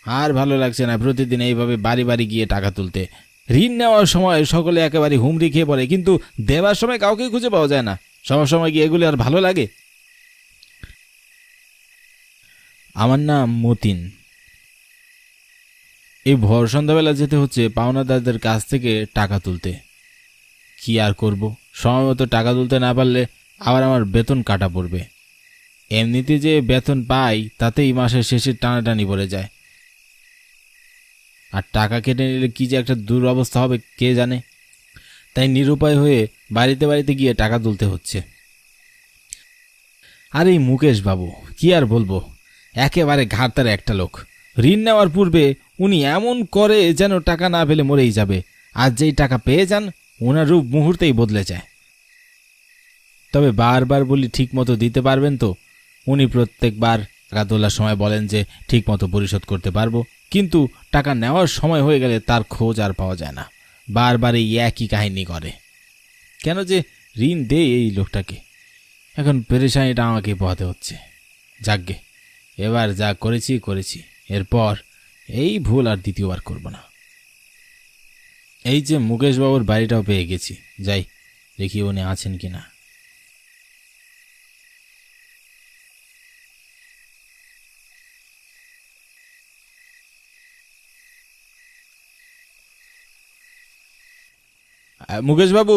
আর ভালো লাগছে না প্রতিদিন এইভাবে বাড়ি বাড়ি গিয়ে টাকা তুলতে। ঋণ নেওয়ার সময় সকলে একেবারে হুমড়ি খেয়ে পড়ে, কিন্তু দেওয়ার সময় কাউকে খুঁজে পাওয়া যায় না। সব সময় কি এগুলি আর ভালো লাগে? আমার নাম মতিন। এই ভোর সন্ধ্যাবেলা যেতে হচ্ছে পাওনাদারদের কাছ থেকে টাকা তুলতে। কি আর করব, সময় মতো টাকা তুলতে না পারলে আবার আমার বেতন কাটা পড়বে। এমনিতে যে বেতন পাই তাতেই মাসের শেষে টানাটানি পড়ে যায়, আর টাকা কেটে নিলে কি যে একটা দুরবস্থা হবে কে জানে। তাই নিরুপায় হয়ে বাড়িতে বাড়িতে গিয়ে টাকা তুলতে হচ্ছে। আর এই মুকেশ বাবু, কি আর বলবো, একেবারে ঘাড়তার একটা লোক। ঋণ নেওয়ার পূর্বে উনি এমন করে যেন টাকা না পেলে মরেই যাবে, আর যেই টাকা পেয়ে যান ওনার রূপ মুহূর্তেই বদলে যায়। তবে বারবার বলি ঠিক মতো দিতে পারবেন তো? উনি প্রত্যেকবার টাকা তোলার সময় বলেন যে ঠিক মতো পরিশোধ করতে পারবো, কিন্তু টাকা নেওয়ার সময় হয়ে গেলে তার খোঁজ আর পাওয়া যায় না। বারবার এই একই কাহিনী করে। কেন যে ঋণ দেয় এই লোকটাকে, এখন পেরেশানিটা আমাকে পোহাতে হচ্ছে। যাকগে, এবার যা করেছি করেছি, এরপর এই ভুল আর দ্বিতীয়বার করব না। এই যে মুকেশবাবুর বাড়িটাও পেয়ে গেছি, যাই দেখি উনি আছেন কিনা। মুকেশবাবু,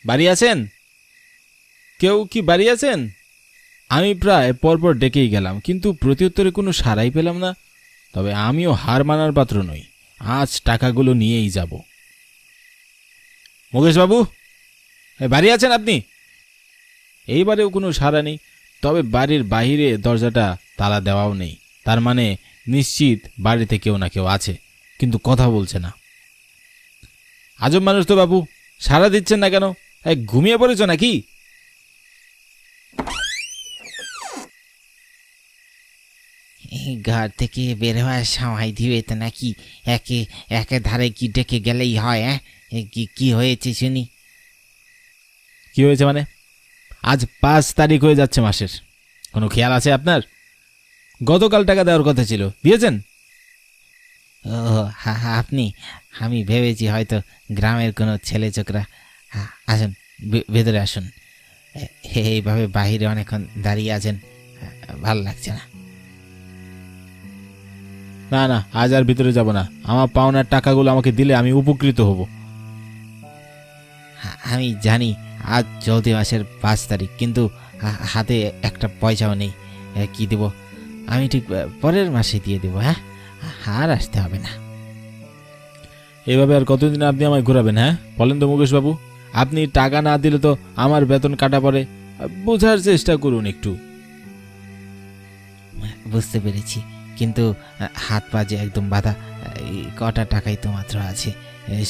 বাড়ি আছেন? কেউ কি বাড়ি আছেন? আমি প্রায় পরপর ডেকেই গেলাম, কিন্তু প্রত্যুত্তরে কোনো সাড়াই পেলাম না। তবে আমিও হার মানার পাত্র নই, আজ টাকাগুলো নিয়েই যাব। মুকেশবাবু, বাড়ি আছেন আপনি? এইবারেও কোনো সাড়া নেই। তবে বাড়ির বাহিরে দরজাটা তালা দেওয়াও নেই, তার মানে নিশ্চিত বাড়িতে কেউ না কেউ আছে, কিন্তু কথা বলছে না। আজব মানুষ তো বাবু, সাড়া দিচ্ছেন না কেন? ঘুমিয়ে পড়েছ নাকি? ঘর থেকে বের হওয়ার সময় দিবে তো নাকি? একে একে ধারে কি ডেকে গেলেই হয়? হ্যাঁ, কি কি হয়েছে শুনি? কি হয়েছে মানে? আজ 5 তারিখ হয়ে যাচ্ছে মাসের, কোনো খেয়াল আছে আপনার? গতকাল টাকা দেওয়ার কথা ছিল, দিয়েছেন? ও, আপনি? আমি ভেবেছি হয়তো গ্রামের কোনো ছেলে চোকরা। আসুন, ভেতরে আসুন। এইভাবে বাহিরে অনেকক্ষণ দাঁড়িয়ে আছেন, ভালো লাগছে না। না না, আজ আর ভিতরে যাব না। আমার পাওনার টাকাগুলো আমাকে দিলে আমি উপকৃত হব। আমি জানি আজ চলতি মাসের 5 তারিখ, কিন্তু হাতে একটা পয়সাও নেই। কি দেব? আমি ঠিক পরের মাসে দিয়ে দেবো। হ্যাঁ, আর আসতে হবে না। এভাবে আর কতদিন আপনি আমায় ঘোরাবেন? হ্যাঁ বলেন তো মুকেশবাবু, আপনি টাকা না দিলে তো আমার বেতন কাটা পড়ে। বোঝার চেষ্টা করুন একটু। বুঝতে পেরেছি, কিন্তু হাত পা যে একদম বাঁধা। এই কটা টাকাই তো মাত্র আছে,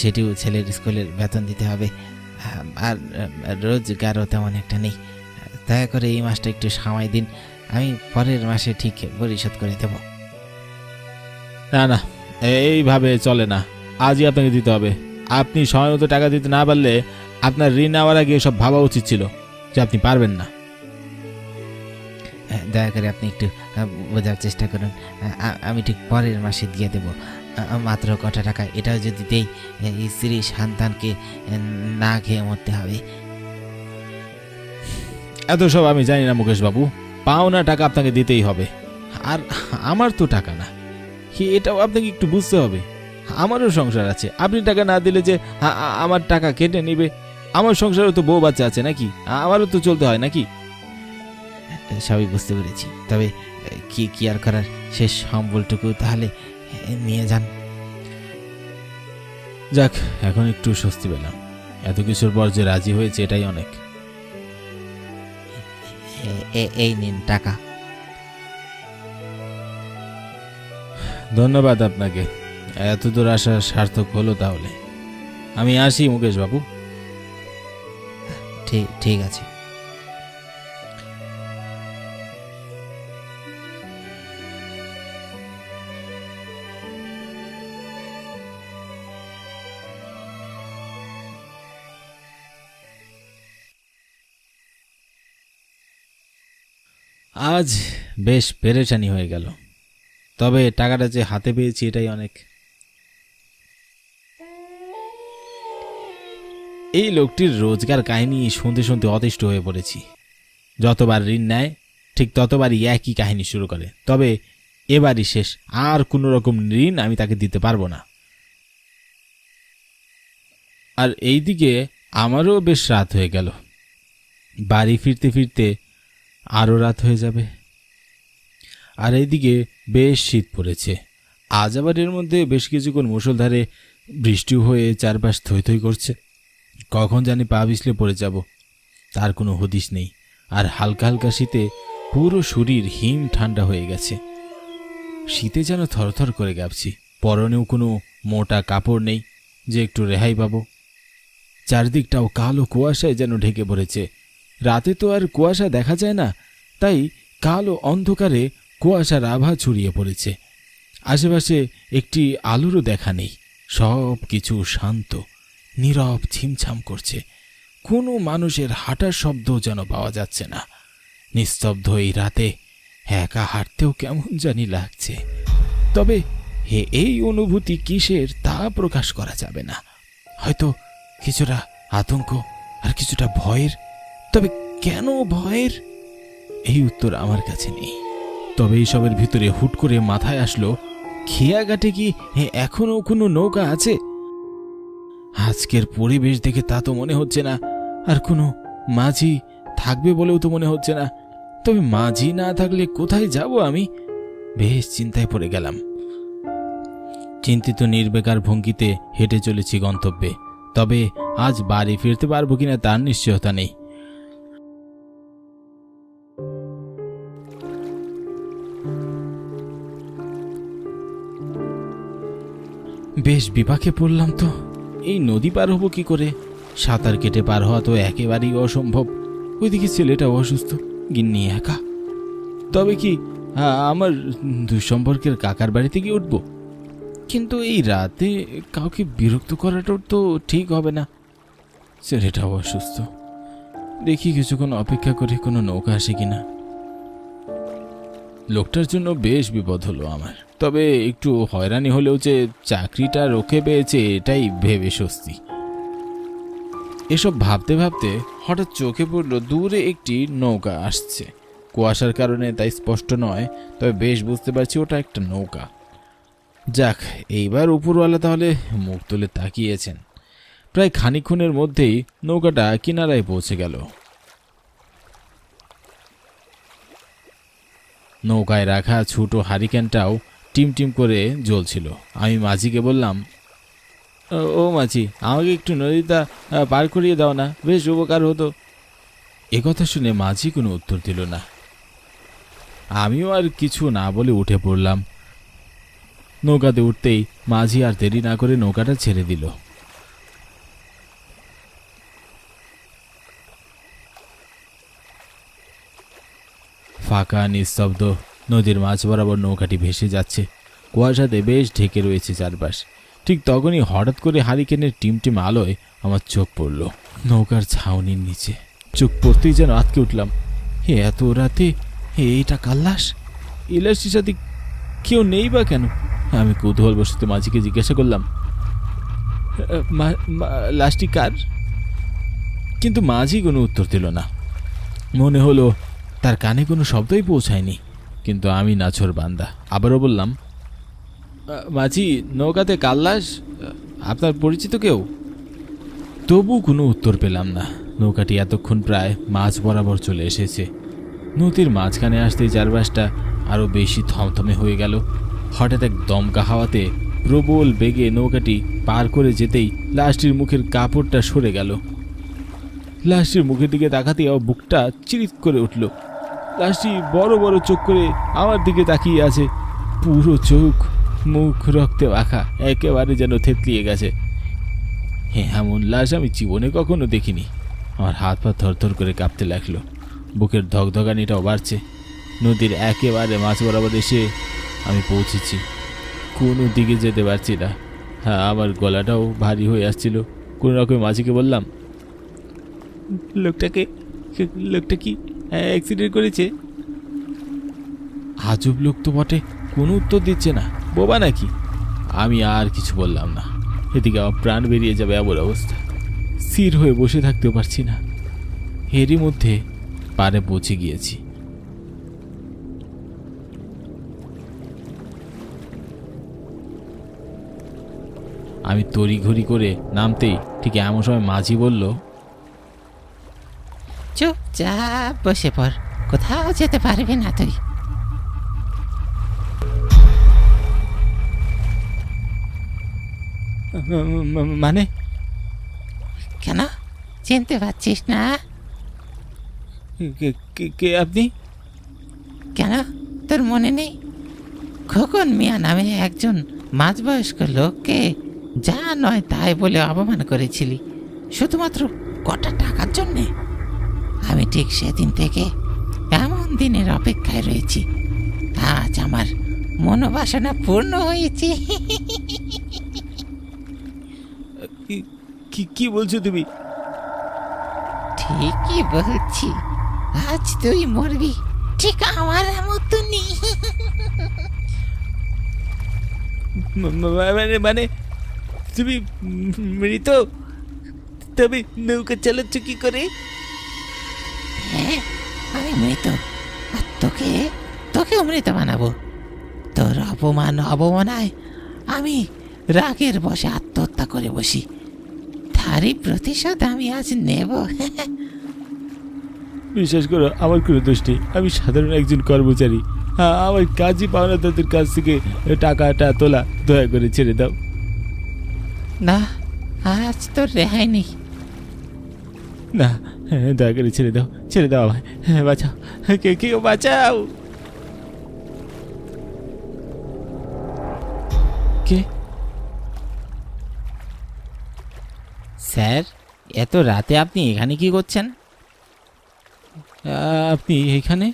সেটিও ছেলের স্কুলের বেতন দিতে হবে। আর রোজগারও তেমন একটা নেই। দয়া করে এই মাসটা একটু সময় দিন, আমি পরের মাসে ঠিক পরিশোধ করে দেব। না না, এইভাবে চলে না। আজই আপনাকে দিতে হবে। আপনি সময় মতো টাকা দিতে না পারলে আপনার ঋণ নেওয়ার আগে সব ভাবা উচিত ছিল যে আপনি পারবেন না। দয়া করে আপনি একটু বোঝার চেষ্টা করুন। আমি ঠিক পরের মাসে দিয়ে দেব। মাত্র কটা টাকা, এটাও যদি দেই স্ত্রী সন্তানকে না খেয়ে মরতে হবে। এত সব আমি জানি না মুকেশবাবু, পাওনা টাকা আপনাকে দিতেই হবে। আর আমার তো টাকা না, এটাও আপনাকে একটু বুঝতে হবে। আমারও সংসার আছে, আপনি টাকা না দিলে যে আমার টাকা কেটে নেবে? আমার সংসারও তো বউ বাচ্চা আছে নাকি? আমারও তো চলতে হয় নাকি? সবই বুঝতে পেরেছি, তবে কি কি আর করার, শেষ সম্বলটুকু তাহলে নিয়ে যান। যাক, এখন একটু স্বস্তি পেলাম। এত কিছুর পর যে রাজি হয়েছে এটাই অনেক। এই নিন টাকা। ধন্যবাদ আপনাকে, এত দূর আসা সার্থক হলো। তাহলে আমি আসি মুকেশবাবু। ঠিক আছে। আজ বেশ পেরেশানি হয়ে গেল। তবে টাকাটা যে হাতে পেয়েছি এটাই অনেক। এই লোকটির রোজগার কাহিনী শুনতে শুনতে অতিষ্ঠ হয়ে পড়েছি। যতবার ঋণ নেয় ঠিক ততবারই একই কাহিনী শুরু করে। তবে এবারই শেষ, আর কোনো রকম ঋণ আমি তাকে দিতে পারবো না। আর এইদিকে আমারও বেশ রাত হয়ে গেল, বাড়ি ফিরতে ফিরতে আরও রাত হয়ে যাবে। আর এইদিকে বেশ শীত পড়েছে। আজ আবার এর মধ্যে বেশ কিছুক্ষণ মুষলধারে বৃষ্টি হয়ে চারপাশ থই থই করছে। কখন জানি পা পিছলে পড়ে যাব তার কোনো হদিশ নেই। আর হালকা হালকা শীতে পুরো শরীর হিম ঠান্ডা হয়ে গেছে। শীতে যেন থরথর করে কাঁপছি। পরনেও কোনো মোটা কাপড় নেই যে একটু রেহাই পাবো। চারদিকটাও কালো কুয়াশায় যেন ঢেকে পড়েছে। রাতে তো আর কুয়াশা দেখা যায় না, তাই কালো অন্ধকারে কুয়াশার আভা ছড়িয়ে পড়েছে। আশেপাশে একটি আলোরও দেখা নেই। সব কিছু শান্ত, নীরব, ছিমছাম করছে। কোনো মানুষের হাঁটার শব্দ যেন পাওয়া যাচ্ছে না। নিস্তব্ধ এই রাতে একা হাঁটতেও কেমন জানি লাগছে। তবে এই অনুভূতি কিসের তা প্রকাশ করা যাবে না। হয়তো কিছুটা আতঙ্ক আর কিছুটা ভয়ের। তবে কেন ভয়ের, এই উত্তর আমার কাছে নেই। তবে এইসবের ভিতরে হুট করে মাথায় আসলো, খেয়াঘাটে কি এখনো কোনো নৌকা আছে? আজকের পরিবেশ দেখে তা তো মনে হচ্ছে না। আর কোনো মাঝি থাকবে বলেও তো মনে হচ্ছে না। তবে মাঝি না থাকলে কোথায় যাব আমি? বেশ চিন্তায় পড়ে গেলাম। চিন্তিত নির্বেকার ভঙ্গিতে হেঁটে চলেছি গন্তব্যে। তবে আজ বাড়ি ফিরতে পারবো কিনা তার নিশ্চয়তা নেই। বেশ বিপাকে পড়লাম তো। এই নদী পার হবো কি করে? সাঁতার কেটে পার হওয়া তো একেবারেই অসম্ভব। ওইদিকে ছেলেটা অসুস্থ, গিন্নি একা। তবে কি আমার দুঃসম্পর্কের কাকার বাড়িতে গিয়ে উঠবো? কিন্তু এই রাতে কাউকে বিরক্ত করাটাও তো ঠিক হবে না। ছেলেটাও অসুস্থ। দেখি কিছুক্ষণ অপেক্ষা করে কোনো নৌকা আসে কিনা। লোকটার জন্য বেশ বিপদ হলো আমার। তবে একটু হয়রানি হলেও যে চাকরিটা রক্ষে পেয়েছে এটাই ভেবে স্বস্তি। এসব ভাবতে ভাবতে হঠাৎ চোখে পড়ল দূরে একটি নৌকা আসছে। কুয়াশার কারণে তাই স্পষ্ট নয়, তবে বেশ বুঝতে পারছি ওটা একটা নৌকা। যাক, এইবার উপরওয়ালা তাহলে মুখ তুলে তাকিয়েছেন। প্রায় খানিকক্ষণের মধ্যেই নৌকাটা কিনারায় পৌঁছে গেল। নৌকায় রাখা ছোট হারিকেনটাও টিমটিম করে জ্বলছিল। আমি মাঝিকে বললাম, ও মাঝি, আমাকে একটু নদীটা পার করিয়ে দাও না, বেশ উপকার হতো। একথা শুনে মাঝি কোনো উত্তর দিল না। আমিও আর কিছু না বলে উঠে পড়লাম। নৌকাতে উঠতেই মাঝি আর দেরি না করে নৌকাটা ছেড়ে দিল। ফাঁকা নিস্তব্ধ নদীর মাঝ বরাবর নৌকাটি ভেসে যাচ্ছে। কুয়াশাতে বেশ ঢেকে রয়েছে চারপাশ। ঠিক তখনই হঠাৎ করে হারিকেনের টিমটিম আলোয় আমার চোখ পড়ল নৌকার ছাউনির নিচে। চোখ পড়তেই যেন আটকে উঠলাম। এত রাতে এইটা কার লাশ? এই লাশটির সাথে কেউ নেই বা কেন? আমি কৌতূহলবশত মাঝিকে জিজ্ঞাসা করলাম, লাশটি কার? কিন্তু মাঝি কোনো উত্তর দিল না। মনে হলো তার কানে কোনো শব্দই পৌঁছায়নি। কিন্তু আমি নাছোড় বান্দা, আবারও বললাম, মাঝি, নৌকাতে কার লাশ? আপনার পরিচিত কেউ? তবু কোনো উত্তর পেলাম না। নৌকাটি এতক্ষণ প্রায় মাঝ বরাবর চলে এসেছে। নদীর মাঝখানে আসতেই চারপাশটা আরও বেশি থমথমে হয়ে গেল। হঠাৎ এক দমকা হাওয়াতে প্রবল বেগে নৌকাটি পার করে যেতেই লাশটির মুখের কাপড়টা সরে গেল। লাশটির মুখের দিকে তাকাতেই আমার বুকটা চিরিত করে উঠল। লাশটি বড় বড় চোখ করে আমার দিকে তাকিয়ে আছে। পুরো চোখ মুখ রক্তে মাখা, একেবারে যেন থেতলিয়ে গেছে। এমন লাশ আমি জীবনে কখনো দেখিনি। আমার হাত পা থরথর করে কাঁপতে লাগলো। বুকের ধকধকানিটাও বাড়ছে। নদীর একেবারে মাঝ বরাবর এসে আমি পৌঁছেছি। কোনো দিকে যেতে পারছি না। হ্যাঁ, আমার গলাটাও ভারী হয়ে আসছিল। কোনো রকম মাঝিকে বললাম, লোকটা কি অ্যাক্সিডেন্ট করেছে? আজব লোক তো বটে, কোনো উত্তর দিচ্ছে না, বোবা নাকি? আমি আর কিছু বললাম না। এদিকে আমার প্রাণ বেরিয়ে যাবে এমন অবস্থা, স্থির হয়ে বসে থাকতেও পারছি না। এরই মধ্যে পাড়ে পৌঁছে গিয়েছি। আমি তড়িঘড়ি করে নামতেই ঠিক এমন সময় মাঝি বলল, চুপচাপ বসে পড়, কোথাও যেতে পারবি না তুই। মানে? কেন চিনতে পারছিস না? কে আপনি? কেন তোর মনে নেই? খোকন মিয়া নামে একজন মাঝবয়স্ক লোককে যা নয় তাই বলে অপমান করেছিলি শুধুমাত্র কটা টাকার জন্যে। আমি ঠিক সেদিন থেকে এমন দিনের অপেক্ষায় রয়েছি। আজ আমার মনোবাসনা পূর্ণ হয়েছে। কি বলছো তুমি? ঠিকই বলছি, আজ তুই মরবি ঠিক আমার মতনই। মানে তুমি মৃত? তবে নৌকা চালাচ্ছ কি করে? হ্যাঁ, আমি মৃত, আর তোকেও মৃত বানাবো। তোর অবমানায় আমি রাগের বশে আত্মহত্যা করে বসি, তারই প্রতিশোধ আমি আজ নেব। বিশ্বাস করো, আমার কোনো দোষ নেই। আমি সাধারণ একজন কর্মচারী। আমার কাজই পাওনাদারদের কাছ থেকে টাকাটা তোলা। দয়া করে ছেড়ে দাও। না, আজ তোর রেহাই নেই। না, দয়া করে ছেড়ে দাও, ছেড়ে দাও আমায়। বাঁচাও, কেউ বাঁচাও। কে? স্যার, এত রাতে আপনি এখানে কি করছেন? আপনি এখানে?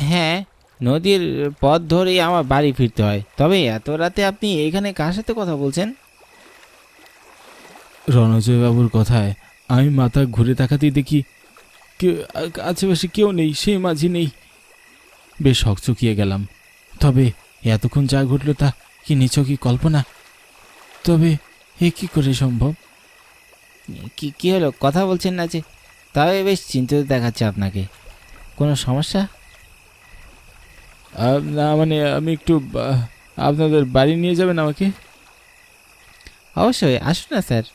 হ্যাঁ, নদীর পথ ধরেই আমার বাড়ি ফিরতে হয়, তবে এত রাতে আপনি এখানে কার সাথে কথা বলছেন? রণজয় বাবুর কথায় আমি মাথা ঘুরে তাকাতেই দেখি কেউ আশেপাশে কেউ নেই, সেই মাঝি নেই। বেশ হকচকিয়ে গেলাম। তবে এতক্ষণ যা ঘটল তা কি নিছকই কল্পনা? তবে এ কি করে সম্ভব? কি হলো, কথা বলছেন না যে? তবে বেশ চিন্তিত দেখাচ্ছে আপনাকে। কোনো সমস্যা? না, মানে আমি একটু আপনাদের বাড়ি নিয়ে যাবেন আমাকে? অবশ্যই, আসুন না স্যার।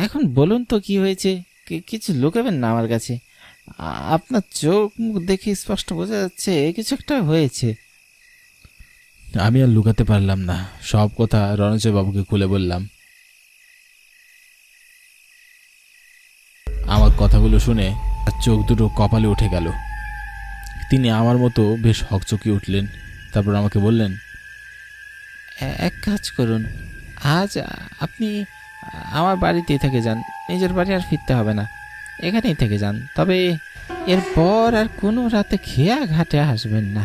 এখন বলুন তো কি হয়েছে? কিছু লুকাবেন না আমার কাছে। আপনার চোখ মুখ দেখে স্পষ্ট বোঝা যাচ্ছে কিছু একটা হয়েছে। আমি আর লুকাতে পারলাম না, সব কথা রণজয় বাবুকে খুলে বললাম। আমার কথাগুলো শুনে তার চোখ দুটো কপালে উঠে গেল। তিনি আমার মতো বেশ হকচকিয়ে উঠলেন। তারপর আমাকে বললেন, এক কাজ করুন, আজ আপনি আমার বাড়িতেই থেকে যান। নিজের বাড়ি আর ফিরতে হবে না, এখানেই থেকে যান। তবে এরপর আর কোনো রাতে খেয়া ঘাটে আসবেন না।